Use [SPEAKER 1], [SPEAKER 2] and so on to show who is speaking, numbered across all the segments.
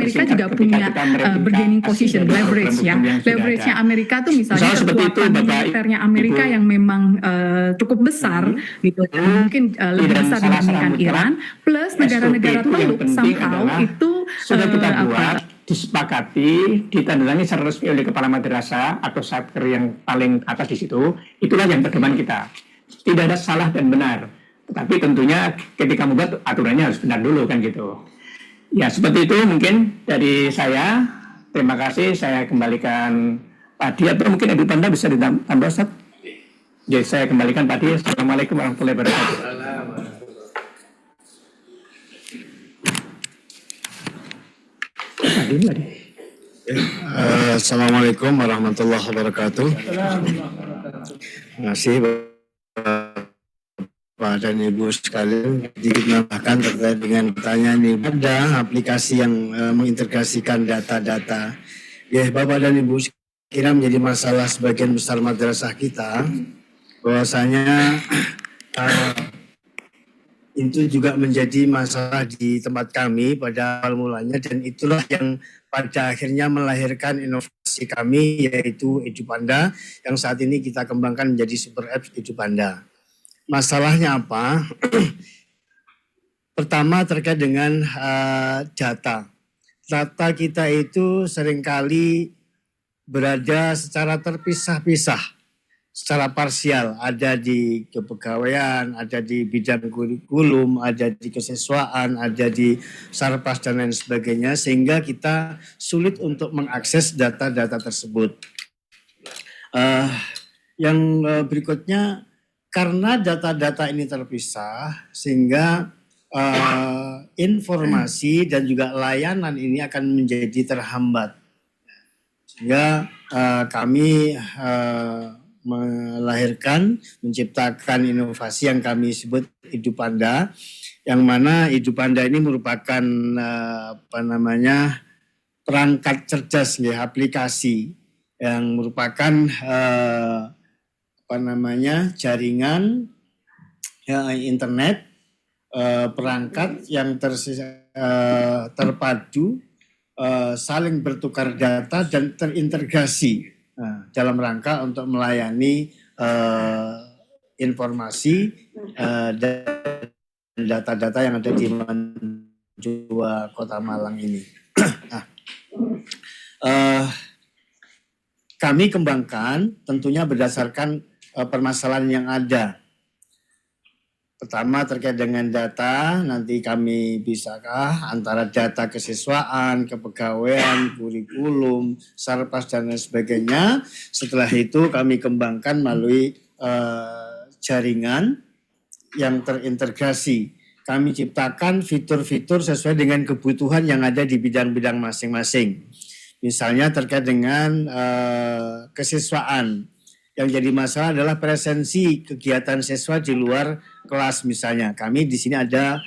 [SPEAKER 1] Amerika juga punya bargaining position, leverage ya. Leverage-nya Amerika tuh misalnya kekuatan militernya Amerika yang memang cukup besar gitu, mungkin lebih besar dibandingkan Iran, plus negara-negara teluk somehow itu
[SPEAKER 2] sudah kita buat, disepakati, ditandatangani secara resmi oleh kepala madrasah atau satker yang paling atas di situ. Itulah yang pedoman kita. Tidak ada salah dan benar, tapi tentunya ketika membuat aturannya harus benar dulu kan gitu. Ya seperti itu mungkin dari saya. Terima kasih. Saya kembalikan Pak Di, atau mungkin Edu Panda bisa ditambah Ustaz. Jadi saya kembalikan Pak Di. Assalamualaikum warahmatullahi wabarakatuh.
[SPEAKER 3] Assalamualaikum warahmatullahi wabarakatuh. Terima kasih Bapak dan Ibu sekalian. Sedikit menambahkan terkait dengan pertanyaan ini. Ada aplikasi yang mengintegrasikan data-data. Ya, Bapak dan Ibu kira menjadi masalah sebagian besar madrasah kita, bahwasanya itu juga menjadi masalah di tempat kami pada awal mulanya, dan itulah yang pada akhirnya melahirkan inovasi kami, yaitu EduPanda, yang saat ini kita kembangkan menjadi super apps EduPanda. Masalahnya apa? Pertama terkait dengan data. Data kita itu seringkali berada secara terpisah-pisah, secara parsial, ada di kepegawaian, ada di bidang kurikulum, ada di kesiswaan, ada di sarpas dan lain sebagainya, sehingga kita sulit untuk mengakses data-data tersebut. Yang berikutnya, karena data-data ini terpisah, sehingga informasi dan juga layanan ini akan menjadi terhambat. Sehingga kami menciptakan inovasi yang kami sebut EduPanda, yang mana EduPanda ini merupakan perangkat cerdas, ya, aplikasi yang merupakan jaringan ya, internet, perangkat yang terpadu, saling bertukar data dan terintegrasi dalam rangka untuk melayani informasi dan data-data yang ada di Manjua Kota Malang ini. Kami kembangkan tentunya berdasarkan permasalahan yang ada. Pertama terkait dengan data, nanti kami bisakah antara data kesiswaan, kepegawaian, kurikulum, sarpas dan lain sebagainya. Setelah itu kami kembangkan melalui jaringan yang terintegrasi. Kami ciptakan fitur-fitur sesuai dengan kebutuhan yang ada di bidang-bidang masing-masing. Misalnya terkait dengan kesiswaan. Yang jadi masalah adalah presensi kegiatan siswa di luar kelas misalnya. Kami di sini ada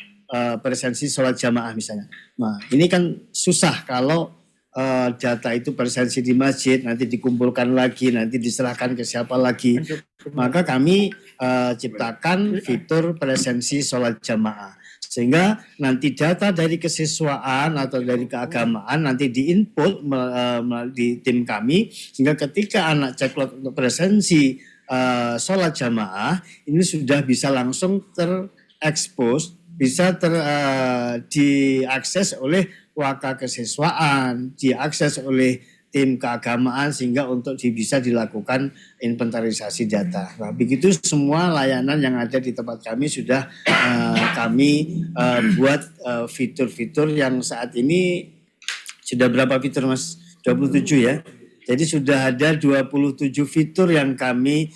[SPEAKER 3] presensi sholat jamaah misalnya. Nah, ini kan susah kalau data itu presensi di masjid, nanti dikumpulkan lagi, nanti diserahkan ke siapa lagi. Maka kami ciptakan fitur presensi sholat jamaah. Sehingga nanti data dari kesiswaan atau dari keagamaan nanti diinput di tim kami, sehingga ketika anak ceklok untuk presensi sholat jamaah, ini sudah bisa langsung terekspos, bisa diakses oleh waka kesiswaan, diakses oleh tim keagamaan, sehingga untuk bisa dilakukan inventarisasi data. Nah, begitu semua layanan yang ada di tempat kami sudah kami buat fitur-fitur yang saat ini sudah berapa fitur Mas? 27 ya. Jadi sudah ada 27 fitur yang kami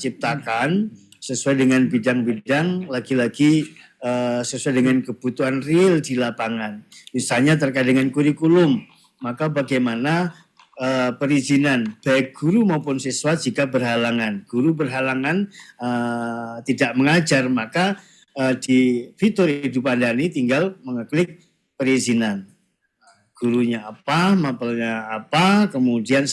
[SPEAKER 3] ciptakan sesuai dengan bidang-bidang, lagi-lagi sesuai dengan kebutuhan real di lapangan. Misalnya terkait dengan kurikulum, maka bagaimana perizinan baik guru maupun siswa jika berhalangan. Guru berhalangan tidak mengajar, maka di fitur EduPanda ini tinggal mengeklik perizinan. gurunya apa, mapelnya apa, kemudian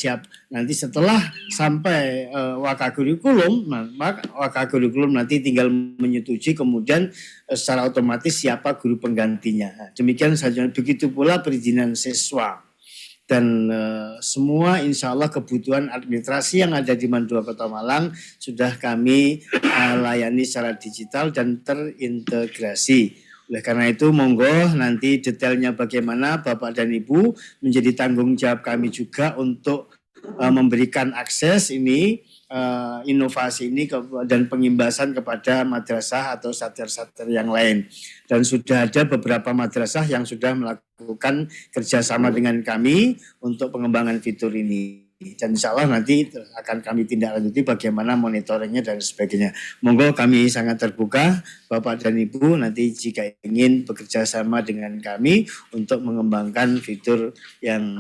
[SPEAKER 3] nanti setelah sampai wakakurikulum, maka wakakurikulum nanti tinggal menyetujui, kemudian secara otomatis siapa guru penggantinya. Nah, demikian saja. Begitu pula perizinan siswa. Dan semua insya Allah kebutuhan administrasi yang ada di Mandua Kota Malang sudah kami layani secara digital dan terintegrasi. Oleh karena itu monggo nanti detailnya bagaimana Bapak dan Ibu menjadi tanggung jawab kami juga untuk memberikan akses ini, inovasi ini dan pengimbasan kepada madrasah atau satker-satker yang lain. Dan sudah ada beberapa madrasah yang sudah melakukan kerjasama dengan kami untuk pengembangan fitur ini. Dan insya Allah nanti akan kami tindak lanjuti bagaimana monitoringnya dan sebagainya. Monggo kami sangat terbuka Bapak dan Ibu nanti jika ingin bekerja sama dengan kami untuk mengembangkan fitur yang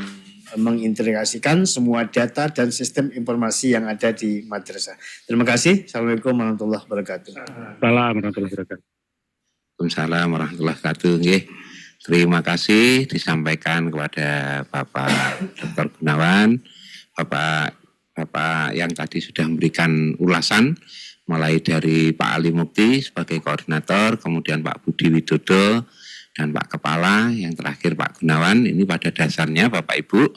[SPEAKER 3] mengintegrasikan semua data dan sistem informasi yang ada di madrasah. Terima kasih. Assalamualaikum warahmatullahi wabarakatuh.
[SPEAKER 4] Assalamualaikum warahmatullahi wabarakatuh.
[SPEAKER 5] Waalaikumsalam warahmatullahi wabarakatuh. Terima kasih disampaikan kepada Bapak Dr. Gunawan, Bapak yang tadi sudah memberikan ulasan, mulai dari Pak Ali Mukti sebagai koordinator, kemudian Pak Budi Widodo, dan Pak Kepala, yang terakhir Pak Gunawan. Ini pada dasarnya Bapak Ibu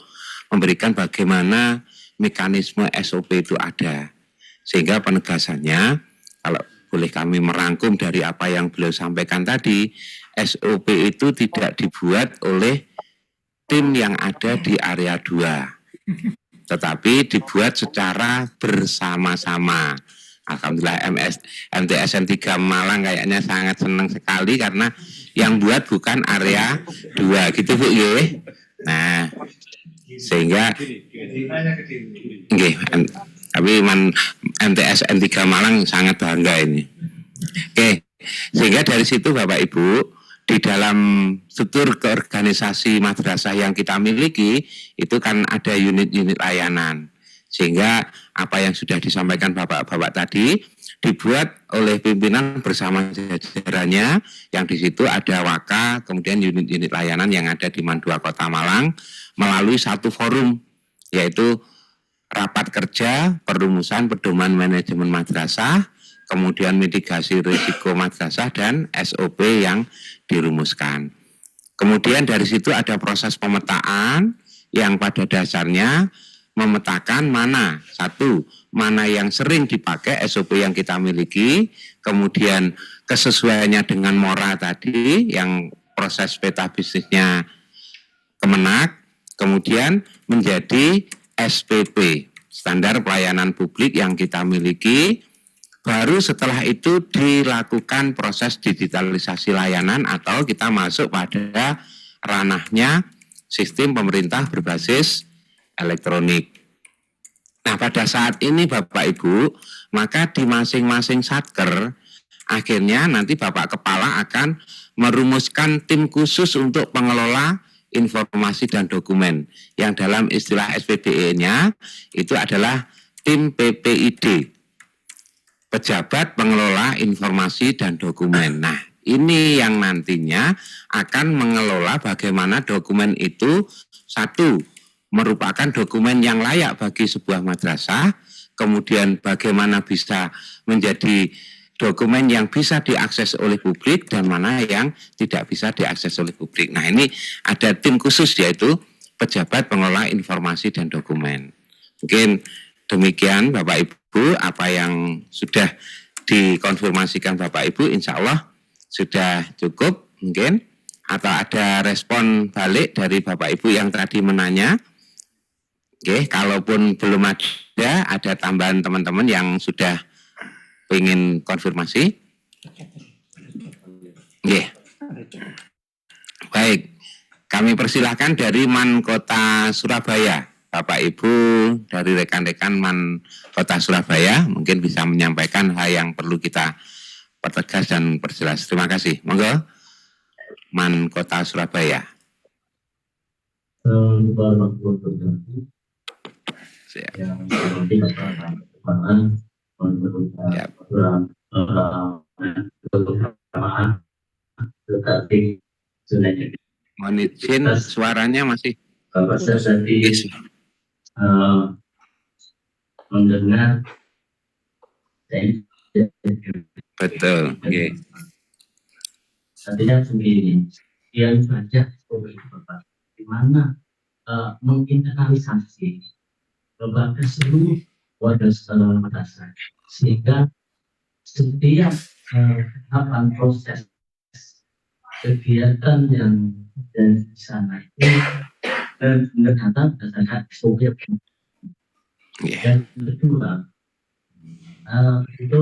[SPEAKER 5] memberikan bagaimana mekanisme SOP itu ada. Sehingga penegasannya, kalau boleh kami merangkum dari apa yang beliau sampaikan tadi, SOP itu tidak dibuat oleh tim yang ada di area 2. Tetapi dibuat secara bersama-sama. Alhamdulillah MTSN 3 Malang kayaknya sangat senang sekali karena yang buat bukan area 2 gitu Bu ya. Nah, sehingga tapi MTSN 3 Malang sangat bangga ini. Oke, sehingga dari situ Bapak Ibu di dalam struktur keorganisasi madrasah yang kita miliki itu kan ada unit-unit layanan. Sehingga apa yang sudah disampaikan Bapak-bapak tadi dibuat oleh pimpinan bersama jajarannya, yang di situ ada Waka, kemudian unit-unit layanan yang ada di Mandua Kota Malang melalui satu forum, yaitu rapat kerja perumusan pedoman manajemen madrasah, kemudian mitigasi risiko madrasah dan SOP yang dirumuskan. Kemudian dari situ ada proses pemetaan yang pada dasarnya memetakan mana yang sering dipakai SOP yang kita miliki, kemudian kesesuaiannya dengan MORA tadi yang proses peta bisnisnya Kemenak, kemudian menjadi SPP, standar pelayanan publik yang kita miliki. Baru setelah itu dilakukan proses digitalisasi layanan atau kita masuk pada ranahnya sistem pemerintah berbasis elektronik. Nah, pada saat ini Bapak Ibu, maka di masing-masing satker akhirnya nanti Bapak Kepala akan merumuskan tim khusus untuk pengelola informasi dan dokumen yang dalam istilah SPDE-nya itu adalah tim PPID, Pejabat Pengelola Informasi dan Dokumen. Nah, ini yang nantinya akan mengelola bagaimana dokumen itu satu, merupakan dokumen yang layak bagi sebuah madrasah, kemudian bagaimana bisa menjadi dokumen yang bisa diakses oleh publik dan mana yang tidak bisa diakses oleh publik. Nah, ini ada tim khusus yaitu Pejabat Pengelola Informasi dan Dokumen. Mungkin demikian Bapak Ibu, apa yang sudah dikonfirmasikan Bapak Ibu insya Allah sudah cukup mungkin, atau ada respon balik dari Bapak Ibu yang tadi menanya. Oke, kalaupun belum ada tambahan teman-teman yang sudah ingin konfirmasi. Oke. Baik, kami persilahkan dari Man Kota Surabaya. Bapak Ibu dari rekan-rekan Man Kota Surabaya mungkin bisa menyampaikan hal yang perlu kita pertegas dan perjelas. Terima kasih. Monggo Man Kota Surabaya. Mohon izin, suaranya masih.
[SPEAKER 6] Bapak saya tadi mendengar
[SPEAKER 5] Betul. Okay.
[SPEAKER 6] artinya begini, yang baca itu Bapak, di mana menginternalisasi berbagai seluruh warga sekolah madrasah, sehingga setiap tahapan proses kegiatan yang dari sana itu pendekatan berdasarkan SOP. Dan kedua, itu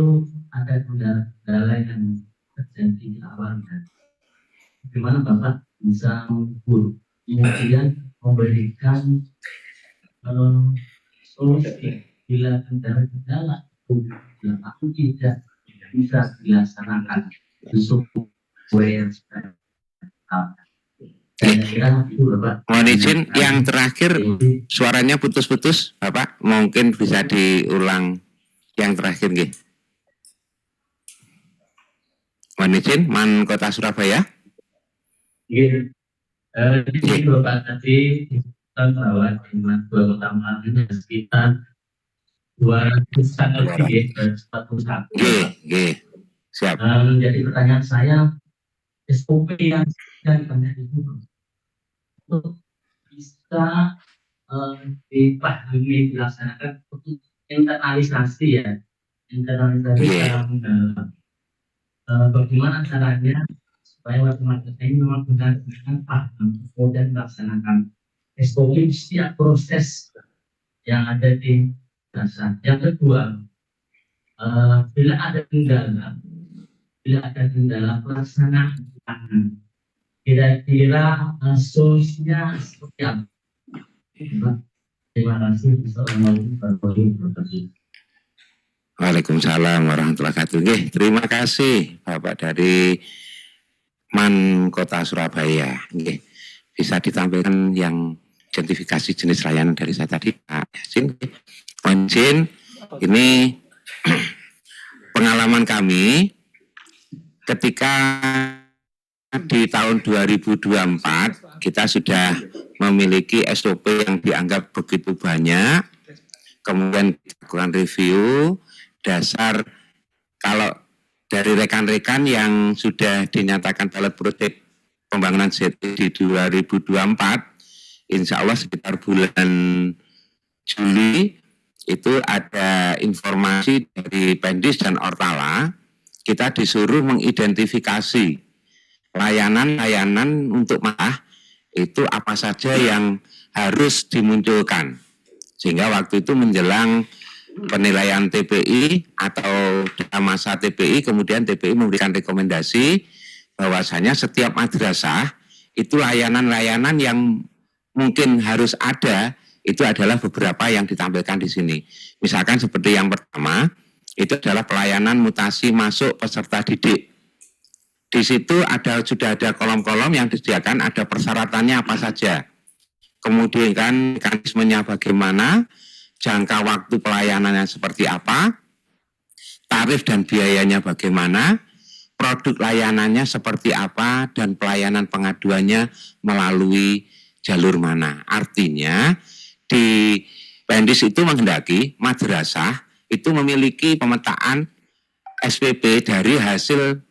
[SPEAKER 6] ada kendala yang terjadi di awalnya. Bagaimana Bapak bisa mengukur, kemudian memberikan solusi bila kendala itu tidak bisa dilaksanakan sesuai
[SPEAKER 5] Mohon izin, yang terakhir suaranya putus-putus, Bapak. Mungkin bisa diulang yang terakhir, nggih. Mohon izin, Man Kota Surabaya.
[SPEAKER 6] Iya. Jadi Bapak tadi bahwa dengan 2 kota Malang ini sekitar 200-an lebih, 41.
[SPEAKER 5] Nggih. Siap.
[SPEAKER 6] Jadi pertanyaan saya, SOP yang banyak itu bisa dipahami, dilaksanakan untuk internalisasi ya, dalam bagaimana caranya supaya warga ini memang benar-benar paham kemudian melaksanakan SOP setiap proses yang ada di dasar. Yang kedua, bila ada kendala pelaksanaan, kira-kira solusinya seperti apa? Terima kasih. Assalamualaikum warahmatullahi wabarakatuh.
[SPEAKER 5] Waalaikumsalam warahmatullahi wabarakatuh. Terima kasih Bapak dari Man Kota Surabaya. Bisa ditampilkan yang identifikasi jenis layanan dari saya tadi, Pak Yasin. Mohon izin, ini pengalaman kami ketika di tahun 2024 kita sudah memiliki SOP yang dianggap begitu banyak, kemudian dilakukan review dasar. Kalau dari rekan-rekan yang sudah dinyatakan pilot project pembangunan ZT di 2024, insya Allah sekitar bulan Juli itu ada informasi dari Pendis dan Ortala, kita disuruh mengidentifikasi layanan-layanan untuk malah itu apa saja yang harus dimunculkan. Sehingga waktu itu menjelang penilaian TPI atau masa TPI, kemudian TPI memberikan rekomendasi bahwasanya setiap madrasah itu layanan-layanan yang mungkin harus ada, itu adalah beberapa yang ditampilkan di sini. Misalkan seperti yang pertama, itu adalah pelayanan mutasi masuk peserta didik. Di situ sudah ada kolom-kolom yang disediakan, ada persyaratannya apa saja. Kemudian kan mekanismenya bagaimana, jangka waktu pelayanannya seperti apa, tarif dan biayanya bagaimana, produk layanannya seperti apa, dan pelayanan pengaduannya melalui jalur mana. Artinya di Pendis itu menghendaki madrasah itu memiliki pemetaan SPP dari hasil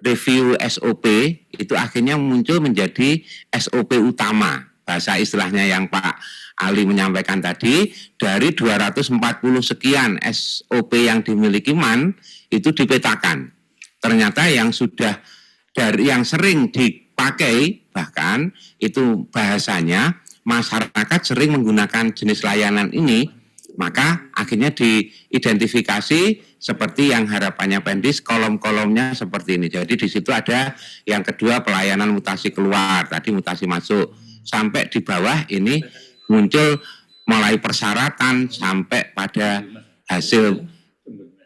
[SPEAKER 5] review SOP, itu akhirnya muncul menjadi SOP utama. Bahasa istilahnya yang Pak Ali menyampaikan tadi, dari 240 sekian SOP yang dimiliki MAN, itu dipetakan. Ternyata yang sudah dari yang sering dipakai, bahkan itu bahasanya masyarakat sering menggunakan jenis layanan ini, maka akhirnya diidentifikasi seperti yang harapannya Pendis, kolom-kolomnya seperti ini. Jadi di situ ada yang kedua pelayanan mutasi keluar, tadi mutasi masuk, sampai di bawah ini muncul mulai persyaratan sampai pada hasil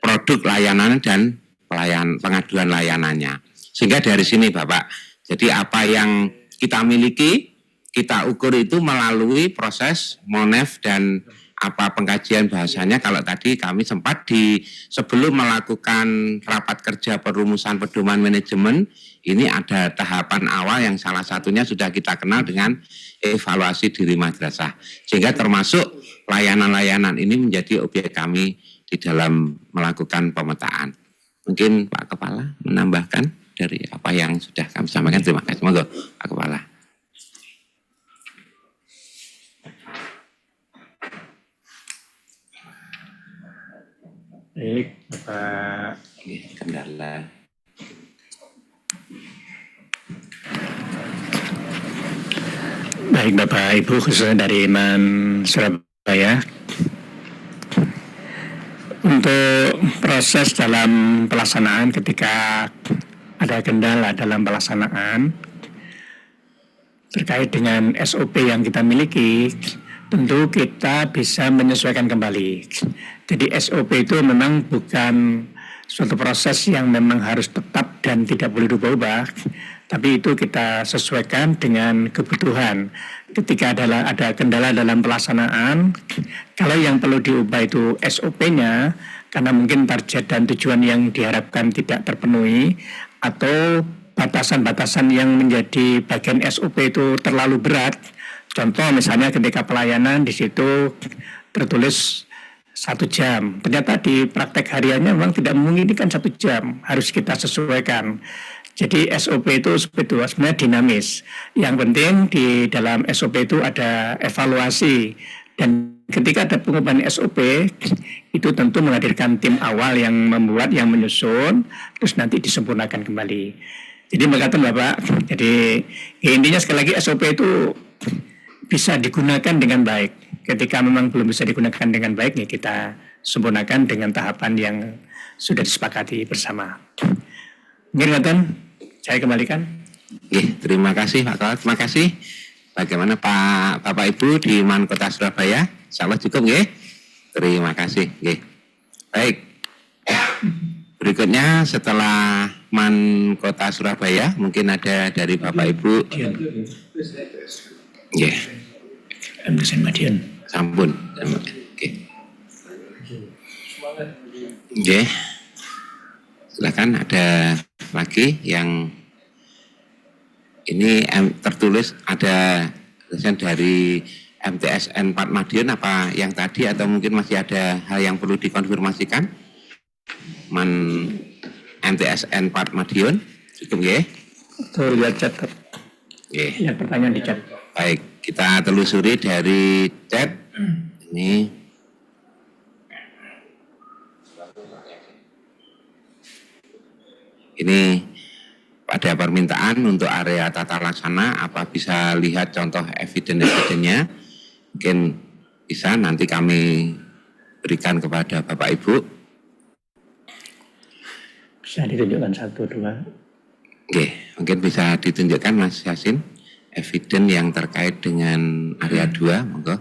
[SPEAKER 5] produk layanan dan pengaduan layanannya. Sehingga dari sini Bapak, jadi apa yang kita miliki, kita ukur itu melalui proses MONEF dan apa pengkajian bahasanya. Kalau tadi kami sempat sebelum melakukan rapat kerja perumusan pedoman manajemen, ini ada tahapan awal yang salah satunya sudah kita kenal dengan evaluasi diri madrasah. Sehingga termasuk layanan-layanan ini menjadi objek kami di dalam melakukan pemetaan. Mungkin Pak Kepala menambahkan dari apa yang sudah kami sampaikan. Terima kasih. Monggo Pak Kepala.
[SPEAKER 2] Baik, Bapak.
[SPEAKER 5] Kendala.
[SPEAKER 2] Baik, Bapak Ibu, khususnya dari Iman Surabaya. Untuk proses dalam pelaksanaan ketika ada kendala dalam pelaksanaan terkait dengan SOP yang kita miliki, tentu kita bisa menyesuaikan kembali. Jadi SOP itu memang bukan suatu proses yang memang harus tetap dan tidak boleh diubah, tapi itu kita sesuaikan dengan kebutuhan. Ketika ada kendala dalam pelaksanaan, kalau yang perlu diubah itu SOP-nya, karena mungkin target dan tujuan yang diharapkan tidak terpenuhi, atau batasan-batasan yang menjadi bagian SOP itu terlalu berat. Contoh misalnya ketika pelayanan di situ tertulis 1 jam. Ternyata di praktek hariannya memang tidak memungkinkan 1 jam. Harus kita sesuaikan. Jadi SOP itu sebenarnya dinamis. Yang penting di dalam SOP itu ada evaluasi. Dan ketika ada pengubahan SOP, itu tentu menghadirkan tim awal yang membuat, yang menyusun, terus nanti disempurnakan kembali. Jadi mengatakan Bapak, jadi intinya sekali lagi SOP itu bisa digunakan dengan baik. Ketika memang belum bisa digunakan dengan baik, nih kita sempurnakan dengan tahapan yang sudah disepakati bersama. Mungkin saya kembalikan.
[SPEAKER 5] Terima kasih Pak Kepala. Terima kasih. Bagaimana Bapak Ibu di Man Kota Surabaya? Insyaallah cukup nggih. Terima kasih nggih. Baik. Berikutnya setelah Man Kota Surabaya mungkin ada dari Bapak Ibu. Nggih.
[SPEAKER 2] Madiun.
[SPEAKER 5] Sampun. Oke. Nggih. Silakan ada lagi yang ini tertulis ada tulisan dari MTSN 4 Madiun apa yang tadi atau mungkin masih ada hal yang perlu dikonfirmasikan? MTSN 4 Madiun cukup ya?
[SPEAKER 2] Tuh lihat chat. Lihat pertanyaan di chat.
[SPEAKER 5] Baik, kita telusuri dari chat ini. Ini ada permintaan untuk area tata laksana, apa bisa lihat contoh eviden-evidennya? Mungkin bisa nanti kami berikan kepada Bapak Ibu.
[SPEAKER 2] Bisa ditunjukkan 1, 2.
[SPEAKER 5] Oke, mungkin bisa ditunjukkan Mas Yasin, eviden yang terkait dengan area 2, monggo.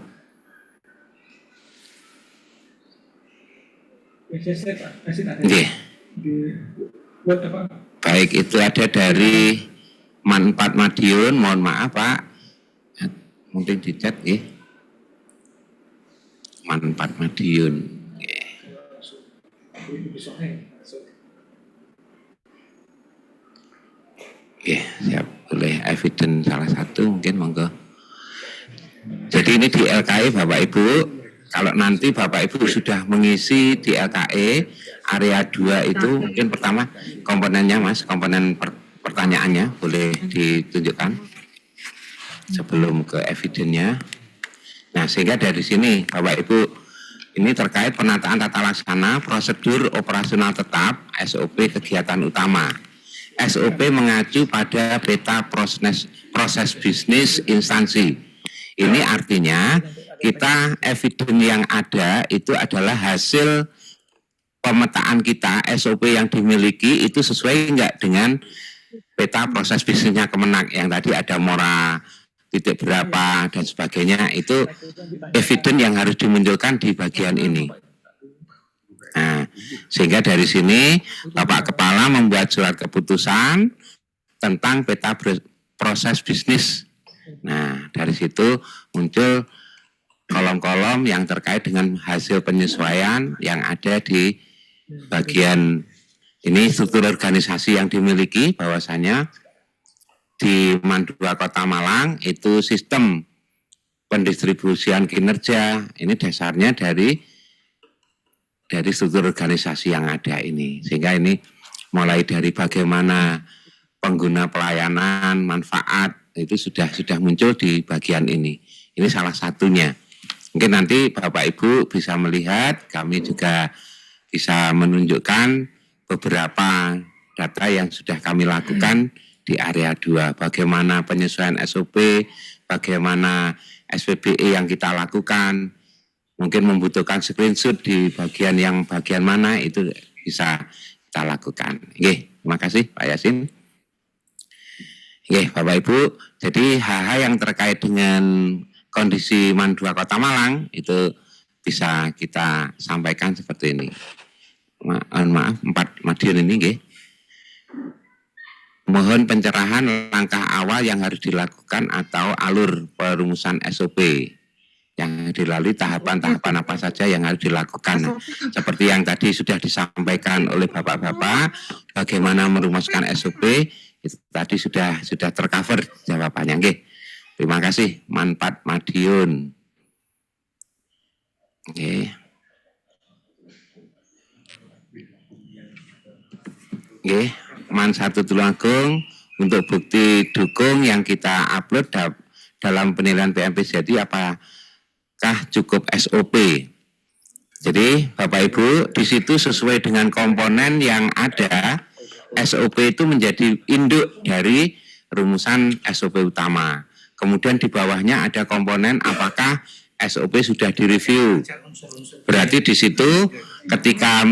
[SPEAKER 5] Oke. Baik, itu ada dari Man 4 Madiun, mohon maaf Pak, mungkin di chat ya. Man 4 Madiun. Oke, siap. Boleh eviden salah satu mungkin monggo. Jadi ini di LKE Bapak Ibu, kalau nanti Bapak Ibu sudah mengisi di LKE area 2 itu mungkin pertama komponennya Mas, komponen pertanyaannya boleh ditunjukkan sebelum ke evidennya. Nah, sehingga dari sini Bapak Ibu ini terkait penataan tata laksana prosedur operasional tetap SOP kegiatan utama. SOP mengacu pada peta proses bisnis instansi. Ini artinya kita eviden yang ada itu adalah hasil pemetaan kita, SOP yang dimiliki itu sesuai enggak dengan peta proses bisnisnya Kemenak yang tadi ada mora titik berapa dan sebagainya, itu eviden yang harus dimunculkan di bagian ini. Nah, sehingga dari sini Bapak Kepala membuat surat keputusan tentang peta proses bisnis. Nah, dari situ muncul kolom-kolom yang terkait dengan hasil penyesuaian yang ada di bagian ini struktur organisasi yang dimiliki, bahwasanya di MAN 2 Kota Malang itu sistem pendistribusian kinerja ini dasarnya dari struktur organisasi yang ada ini, sehingga ini mulai dari bagaimana pengguna pelayanan, manfaat itu sudah muncul di bagian ini. Ini salah satunya. Mungkin nanti Bapak Ibu bisa melihat, kami juga bisa menunjukkan beberapa data yang sudah kami lakukan di area 2. Bagaimana penyesuaian SOP, bagaimana SPBE yang kita lakukan, mungkin membutuhkan screenshot di bagian mana itu bisa kita lakukan. Oke, terima kasih Pak Yasin. Oke, Bapak Ibu, jadi hal-hal yang terkait dengan kondisi MAN 2 Kota Malang itu bisa kita sampaikan seperti ini. Maaf, 4 Madiun ini, nggih. Mohon pencerahan langkah awal yang harus dilakukan atau alur perumusan SOP yang dilalui, tahapan-tahapan apa saja yang harus dilakukan. Seperti yang tadi sudah disampaikan oleh Bapak-bapak, bagaimana merumuskan SOP, itu tadi sudah tercover jawabannya. Nggih. Terima kasih, MAN 4 Madiun. Oke. Oke, MAN 1 Tulungagung untuk bukti dukung yang kita upload dalam penilaian PMPJD apakah cukup SOP. Jadi Bapak Ibu di situ sesuai dengan komponen yang ada, SOP itu menjadi induk dari rumusan SOP utama. Kemudian di bawahnya ada komponen apakah SOP sudah direview. Berarti di situ ketika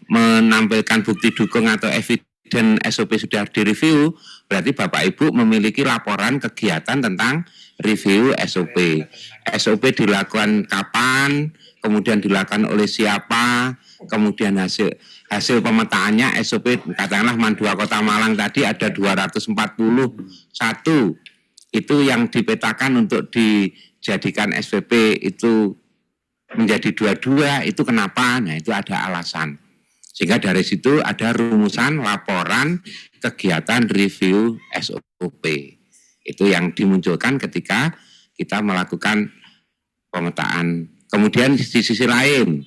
[SPEAKER 5] menampilkan bukti dukung atau eviden SOP sudah direview, berarti Bapak Ibu memiliki laporan kegiatan tentang review SOP. SOP dilakukan kapan, kemudian dilakukan oleh siapa, kemudian hasil pemetaannya SOP, katakanlah MAN 2 Kota Malang tadi ada 241. Itu yang dipetakan untuk dijadikan SPP itu menjadi 22, itu kenapa? Nah, itu ada alasan. Sehingga dari situ ada rumusan laporan kegiatan review SOP. Itu yang dimunculkan ketika kita melakukan pemetaan. Kemudian di sisi lain,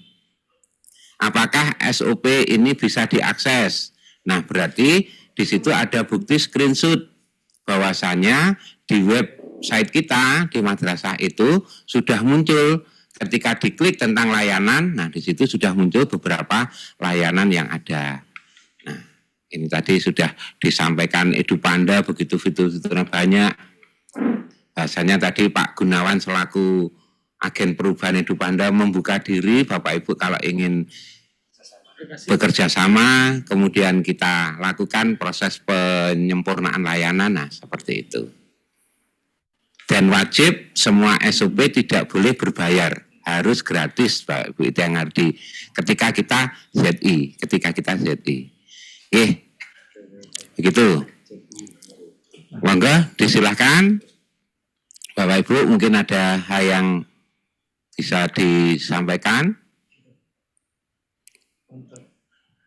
[SPEAKER 5] apakah SOP ini bisa diakses? Nah, berarti di situ ada bukti screenshot bahwasanya di website kita di madrasah itu sudah muncul ketika diklik tentang layanan. Nah, di situ sudah muncul beberapa layanan yang ada. Nah, ini tadi sudah disampaikan EduPanda, begitu fitur-fiturnya banyak. Bahasanya tadi Pak Gunawan selaku agen perubahan EduPanda membuka diri, Bapak Ibu kalau ingin bekerja sama, kemudian kita lakukan proses penyempurnaan layanan, nah seperti itu. Dan wajib semua SOP tidak boleh berbayar, harus gratis, Pak Ibu, itu yang harus ketika kita ZI. Begitu. Monggo disilahkan, Bapak Ibu, mungkin ada hal yang bisa disampaikan.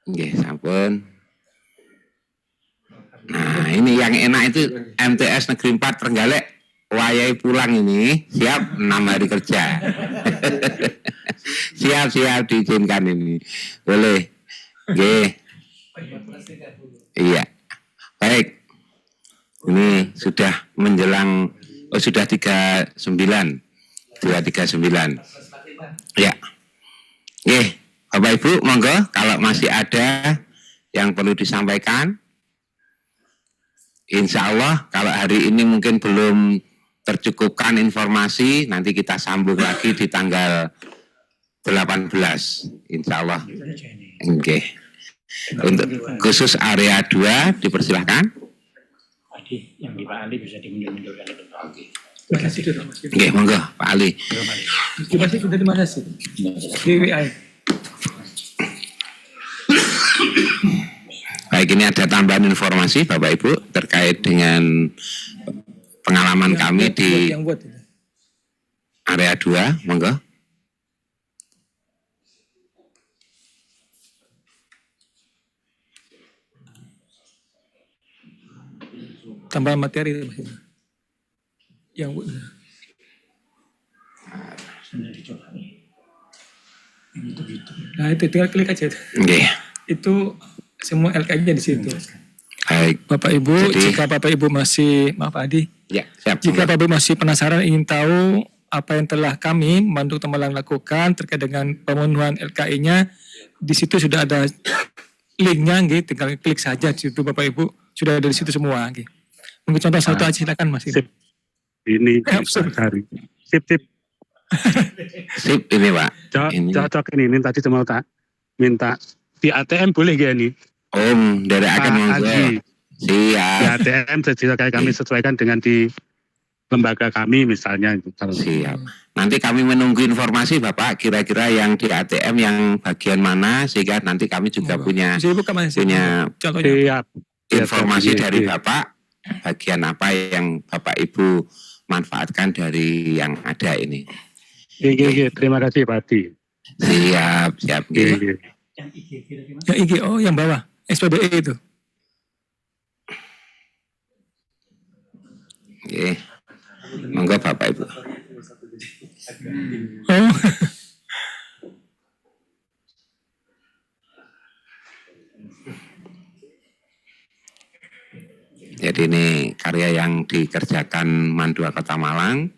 [SPEAKER 5] Oke, sampun. Nah, ini yang enak itu MTS Negeri 4 Trenggalek. Wayai pulang ini, siap 6 hari kerja. siap diizinkan ini. Boleh. Oke. Iya. Baik. Ini sudah menjelang, sudah 39. Ya. Oke, Bapak Ibu, monggo kalau masih ada yang perlu disampaikan. Insya Allah kalau hari ini mungkin belum tercukupkan informasi, nanti kita sambung lagi di tanggal 18, insya Allah. Oke. Untuk khusus area 2, dipersilahkan.
[SPEAKER 4] Yang di Pak Ali bisa dimundur-mundurkan. Oke.
[SPEAKER 5] Oke, monggo Pak Ali.
[SPEAKER 4] Terima kasih.
[SPEAKER 5] Baik, ini ada tambahan informasi Bapak Ibu terkait dengan pengalaman kami di area 2, monggo.
[SPEAKER 7] Tambahan materi yang nah itu tinggal klik aja
[SPEAKER 5] Nggih.
[SPEAKER 7] itu semua LK-nya di situ.
[SPEAKER 5] Baik.
[SPEAKER 7] Bapak Ibu,
[SPEAKER 5] Jadi,
[SPEAKER 7] jika Bapak Ibu masih maaf Adi,
[SPEAKER 5] ya, siap.
[SPEAKER 7] jika Bapak Ibu masih penasaran ingin tahu apa yang telah kami Mandu Temalang lakukan terkait dengan pemenuhan LKI-nya, di situ sudah ada linknya, gitu. Tinggal klik saja di situ Bapak Ibu, sudah ada di situ semua. Gitu. Mungkin contoh satu aja silakan Mas.
[SPEAKER 8] Sip. Ini hari. Sip.
[SPEAKER 5] Sip ini Pak.
[SPEAKER 8] Cocok ini tadi cuma tak minta di ATM boleh gak nih?
[SPEAKER 5] Om, dari akan monggo.
[SPEAKER 8] Di
[SPEAKER 5] Siap.
[SPEAKER 8] ATM kayak kami sesuaikan dengan di lembaga kami misalnya.
[SPEAKER 5] Siap. Nanti kami menunggu informasi Bapak kira-kira yang di ATM yang bagian mana sehingga nanti kami juga punya
[SPEAKER 7] contohnya.
[SPEAKER 5] Informasi dari Bapak bagian apa yang Bapak Ibu manfaatkan dari yang ada ini.
[SPEAKER 8] Iya, terima kasih Pak Adi.
[SPEAKER 5] Siap.
[SPEAKER 8] Iya.
[SPEAKER 7] Yang IG, oh yang bawah, SPBE itu.
[SPEAKER 5] Oke. Monggo Bapak Ibu.
[SPEAKER 7] Oh.
[SPEAKER 5] Jadi ini karya yang dikerjakan Mandua Kota Malang.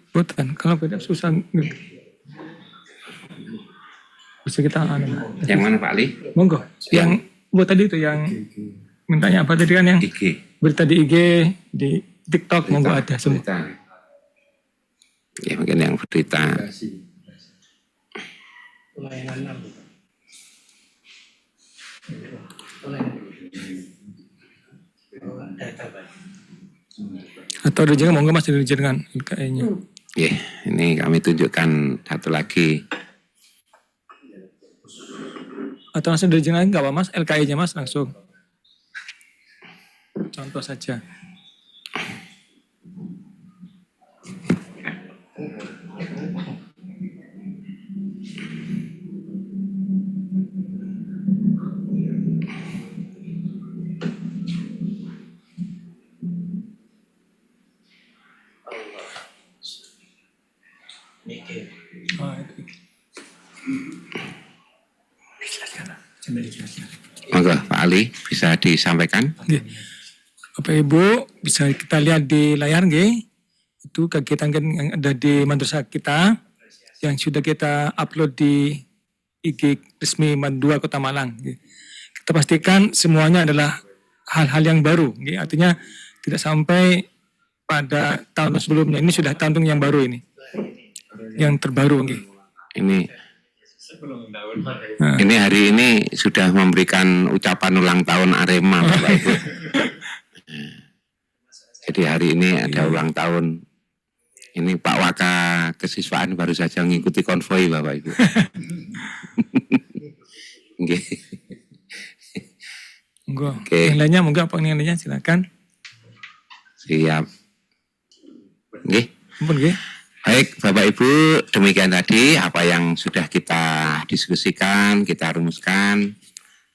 [SPEAKER 7] Bukan, kalau beda susah. Bisa kita
[SPEAKER 5] Yang mana Pak Ali?
[SPEAKER 7] monggo. Yang buat tadi itu yang mintanya apa tadi kan yang
[SPEAKER 5] IG.
[SPEAKER 7] berita di IG, di TikTok, monggo ada semua.
[SPEAKER 5] Berita. Ya mungkin yang berita.
[SPEAKER 7] Atau ada juga monggo Mas dijangan LKI-nya.
[SPEAKER 5] Ya, ini kami tunjukkan satu lagi.
[SPEAKER 7] Atau langsung dijangan enggak apa Mas, LKI-nya Mas langsung. Contoh saja.
[SPEAKER 5] Monggo Pak Ali bisa disampaikan.
[SPEAKER 7] Oke. Bapak Ibu bisa kita lihat di layar nggih. Itu kegiatan yang ada di madrasah kita yang sudah kita upload di IG resmi Mandua Kota Malang. Nggih. Kita pastikan semuanya adalah hal-hal yang baru. Nggih. Artinya tidak sampai pada tahun sebelumnya. Ini sudah tahun yang baru ini. Yang terbaru. Nggih.
[SPEAKER 5] Ini hari ini sudah memberikan ucapan ulang tahun Arema Bapak Ibu. Jadi hari ini ada ulang tahun. Ini Pak Waka Kesiswaan baru saja mengikuti konvoi Bapak Ibu.
[SPEAKER 7] Oke. Yang lainnya monggo apa yang lainnya silakan.
[SPEAKER 5] Siap. Nggih.
[SPEAKER 7] Ampun nggih.
[SPEAKER 5] Baik Bapak Ibu, demikian tadi apa yang sudah kita diskusikan, kita rumuskan.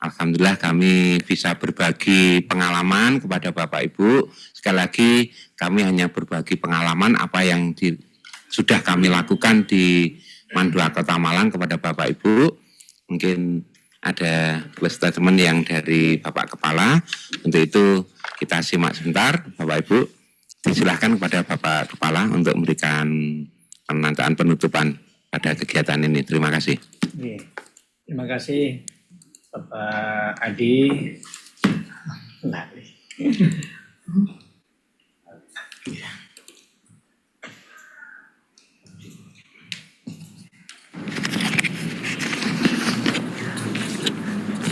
[SPEAKER 5] Alhamdulillah kami bisa berbagi pengalaman kepada Bapak Ibu. Sekali lagi kami hanya berbagi pengalaman apa yang sudah kami lakukan di Mandua Kota Malang kepada Bapak Ibu. Mungkin ada statement yang dari Bapak Kepala. Untuk itu kita simak sebentar Bapak Ibu. Disilahkan kepada Bapak Kepala untuk memberikan pernyataan penutupan pada kegiatan ini. Terima kasih.
[SPEAKER 4] Terima kasih Bapak Adi.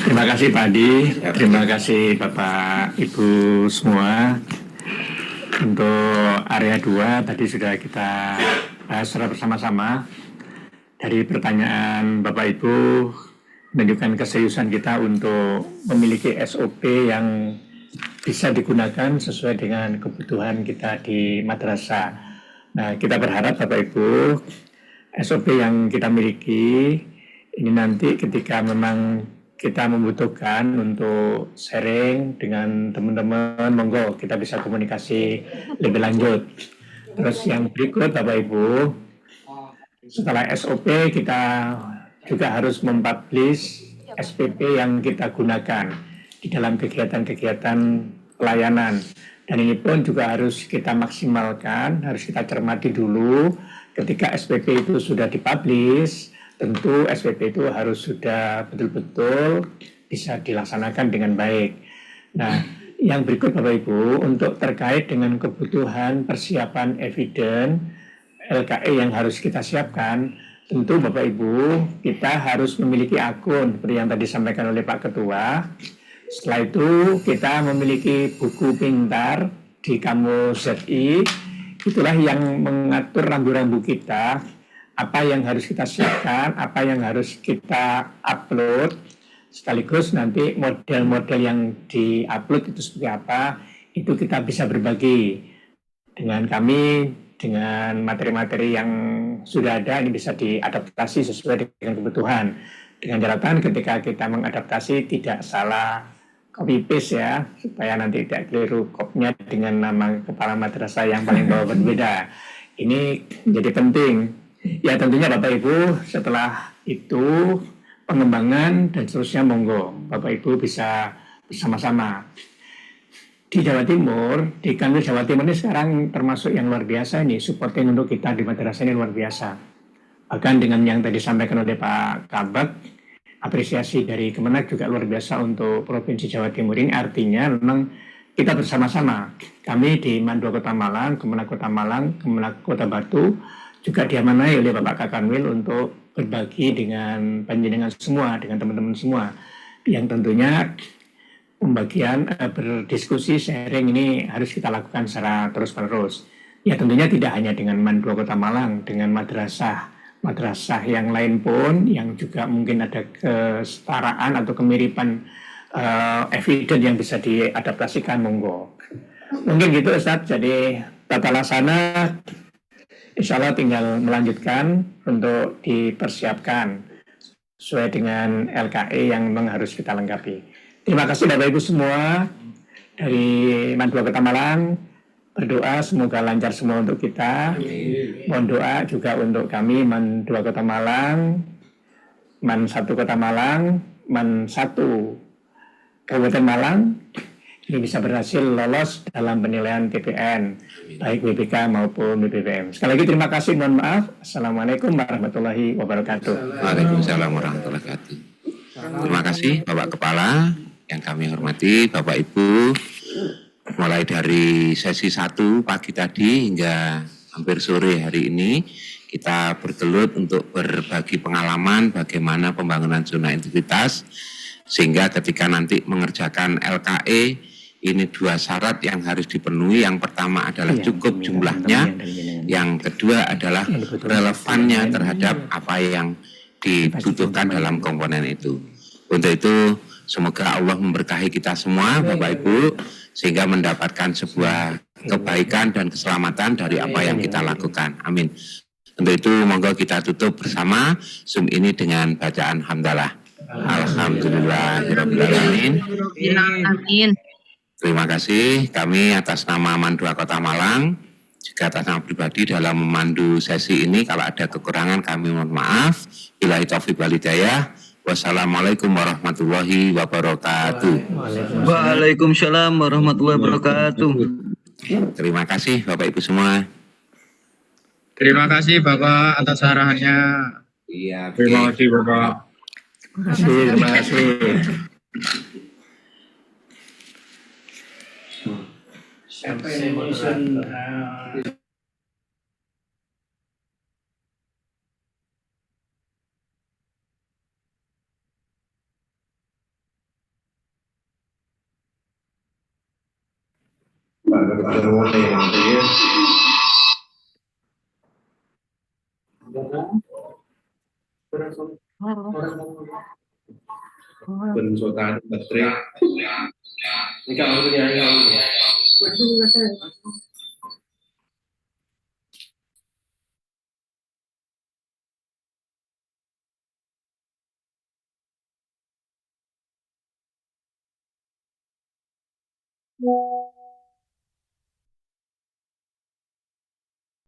[SPEAKER 2] Terima kasih Pak Adi, terima kasih Bapak Ibu semua. Untuk area 2 tadi sudah kita bahas secara bersama-sama. Dari pertanyaan Bapak Ibu menunjukkan keseriusan kita untuk memiliki SOP yang bisa digunakan sesuai dengan kebutuhan kita di madrasah. Nah, kita berharap Bapak Ibu, SOP yang kita miliki ini nanti ketika memang kita membutuhkan untuk sharing dengan teman-teman, monggo kita bisa komunikasi lebih lanjut. Terus yang berikut Bapak Ibu, setelah SOP kita juga harus mempublish SPP yang kita gunakan di dalam kegiatan-kegiatan pelayanan. Dan ini pun juga harus kita maksimalkan, harus kita cermati dulu. Ketika SPP itu sudah dipublish, tentu SPP itu harus sudah betul-betul bisa dilaksanakan dengan baik. Nah, yang berikut Bapak Ibu, untuk terkait dengan kebutuhan persiapan eviden LKE yang harus kita siapkan, tentu Bapak Ibu, kita harus memiliki akun seperti yang tadi disampaikan oleh Pak Ketua. Setelah itu kita memiliki buku pintar di Kamus ZI. Itulah yang mengatur rambu-rambu kita, apa yang harus kita siapkan, apa yang harus kita upload, sekaligus nanti model-model yang di-upload itu seperti apa, itu kita bisa berbagi dengan kami, dengan materi-materi yang sudah ada, ini bisa diadaptasi sesuai dengan kebutuhan. Dengan catatan ketika kita mengadaptasi tidak salah copy paste ya, supaya nanti tidak keliru kopnya dengan nama kepala madrasah yang paling bawah berbeda. Ini menjadi penting. Ya tentunya Bapak Ibu, setelah itu pengembangan dan seterusnya monggo Bapak Ibu bisa bersama-sama. Di Jawa Timur, di Kanwil Jawa Timur ini sekarang termasuk yang luar biasa ini, supporting untuk kita di madrasah ini luar biasa. Bahkan dengan yang tadi disampaikan oleh Pak Kabak, apresiasi dari Kemenak juga luar biasa untuk Provinsi Jawa Timur ini, artinya memang kita bersama-sama. Kami di Mandua Kota Malang, Kemenak Kota Malang, Kemenak Kota Batu, juga diamanai oleh Bapak Kakanwil untuk berbagi dengan panjenengan semua, dengan teman-teman semua, yang tentunya pembagian berdiskusi sharing ini harus kita lakukan secara terus-menerus. Ya tentunya tidak hanya dengan Mandua Kota Malang, dengan madrasah yang lain pun yang juga mungkin ada kesetaraan atau kemiripan eviden yang bisa diadaptasikan monggo. Mungkin gitu Ustadz. Jadi tata laksana insya Allah tinggal melanjutkan untuk dipersiapkan sesuai dengan LKE yang memang harus kita lengkapi. Terima kasih Bapak Ibu semua dari Mandua Kota Malang. Berdoa semoga lancar semua untuk kita. Mohon doa juga untuk kami Mandua Kota Malang, Man 1 Kota Malang, Man 1 Kabupaten Malang. Ini bisa berhasil lolos dalam penilaian TPN, baik WBK maupun BPPM. Sekali lagi terima kasih, mohon maaf. Assalamualaikum warahmatullahi wabarakatuh.
[SPEAKER 5] Waalaikumsalam warahmatullahi wabarakatuh. Terima kasih Bapak Kepala. Yang kami hormati Bapak Ibu, mulai dari sesi 1 pagi tadi hingga hampir sore hari ini, kita bergelut untuk berbagi pengalaman bagaimana pembangunan zona integritas, sehingga ketika nanti mengerjakan LKE, ini 2 syarat yang harus dipenuhi. Yang pertama adalah cukup jumlahnya, yang kedua adalah relevannya terhadap apa yang dibutuhkan dalam komponen itu. Untuk itu, semoga Allah memberkahi kita semua, Bapak Ibu, sehingga mendapatkan sebuah kebaikan dan keselamatan dari apa yang kita lakukan. Amin. Untuk itu, monggo kita tutup bersama Zoom ini dengan bacaan hamdalah. Alhamdulillahirrahmanirrahim.
[SPEAKER 9] Amin.
[SPEAKER 5] Terima kasih. Kami atas nama Mandua Kota Malang, juga atas nama pribadi dalam memandu sesi ini, kalau ada kekurangan kami mohon maaf. Billahi taufiq wal hidayah. Wassalamualaikum warahmatullahi wabarakatuh.
[SPEAKER 9] Waalaikumsalam warahmatullahi wabarakatuh.
[SPEAKER 5] Terima kasih Bapak Ibu semua.
[SPEAKER 10] Terima kasih Bapak atas arahannya.
[SPEAKER 5] Iya.
[SPEAKER 10] Terima kasih Bapak.
[SPEAKER 2] Terima kasih.
[SPEAKER 10] Pensultan Batri. Ini kalau punya ini.